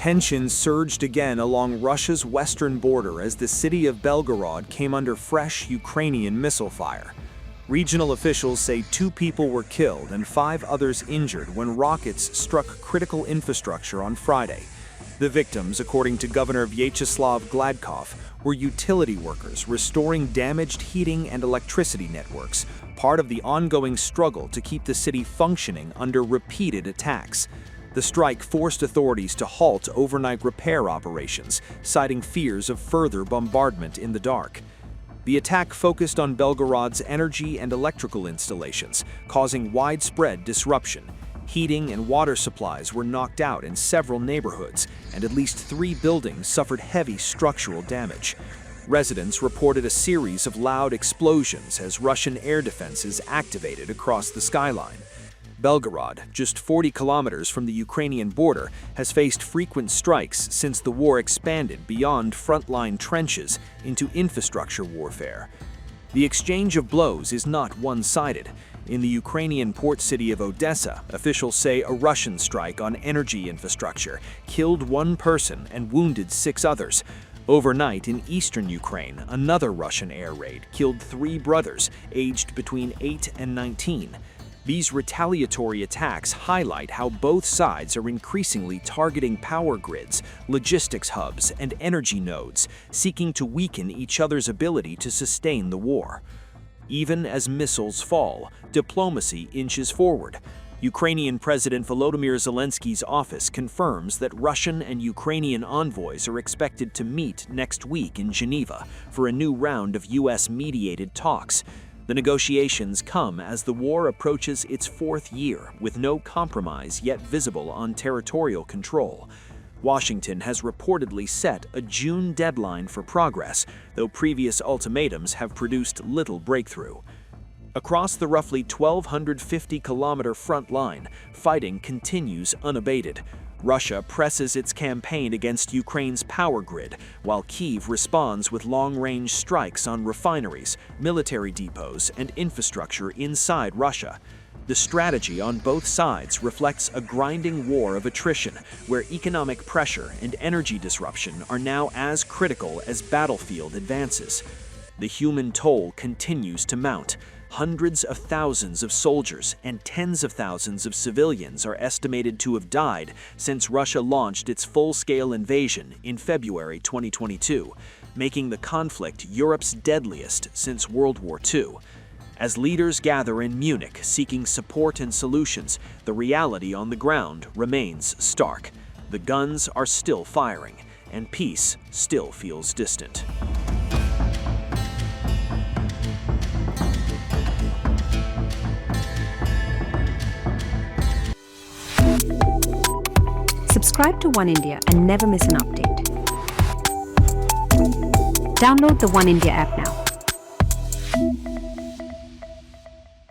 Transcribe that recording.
Tensions surged again along Russia's western border as the city of Belgorod came under fresh Ukrainian missile fire. Regional officials say 2 people were killed and 5 others injured when rockets struck critical infrastructure on Friday. The victims, according to Governor Vyacheslav Gladkov, were utility workers restoring damaged heating and electricity networks, part of the ongoing struggle to keep the city functioning under repeated attacks. The strike forced authorities to halt overnight repair operations, citing fears of further bombardment in the dark. The attack focused on Belgorod's energy and electrical installations, causing widespread disruption. Heating and water supplies were knocked out in several neighborhoods, and at least 3 buildings suffered heavy structural damage. Residents reported a series of loud explosions as Russian air defenses activated across the skyline. Belgorod, just 40 kilometers from the Ukrainian border, has faced frequent strikes since the war expanded beyond frontline trenches into infrastructure warfare. The exchange of blows is not one-sided. In the Ukrainian port city of Odessa, officials say a Russian strike on energy infrastructure killed 1 person and wounded 6 others. Overnight in eastern Ukraine, another Russian air raid killed 3 brothers aged between 8 and 19. These retaliatory attacks highlight how both sides are increasingly targeting power grids, logistics hubs, and energy nodes, seeking to weaken each other's ability to sustain the war. Even as missiles fall, diplomacy inches forward. Ukrainian President Volodymyr Zelensky's office confirms that Russian and Ukrainian envoys are expected to meet next week in Geneva for a new round of US-mediated talks. The negotiations come as the war approaches its 4th year, with no compromise yet visible on territorial control. Washington has reportedly set a June deadline for progress, though previous ultimatums have produced little breakthrough. Across the roughly 1,250-kilometer front line, fighting continues unabated. Russia presses its campaign against Ukraine's power grid, while Kyiv responds with long-range strikes on refineries, military depots, and infrastructure inside Russia. The strategy on both sides reflects a grinding war of attrition, where economic pressure and energy disruption are now as critical as battlefield advances. The human toll continues to mount. Hundreds of thousands of soldiers and tens of thousands of civilians are estimated to have died since Russia launched its full-scale invasion in February 2022, making the conflict Europe's deadliest since World War II. As leaders gather in Munich seeking support and solutions, the reality on the ground remains stark. The guns are still firing, and peace still feels distant. Subscribe to One India and never miss an update. Download the One India app now.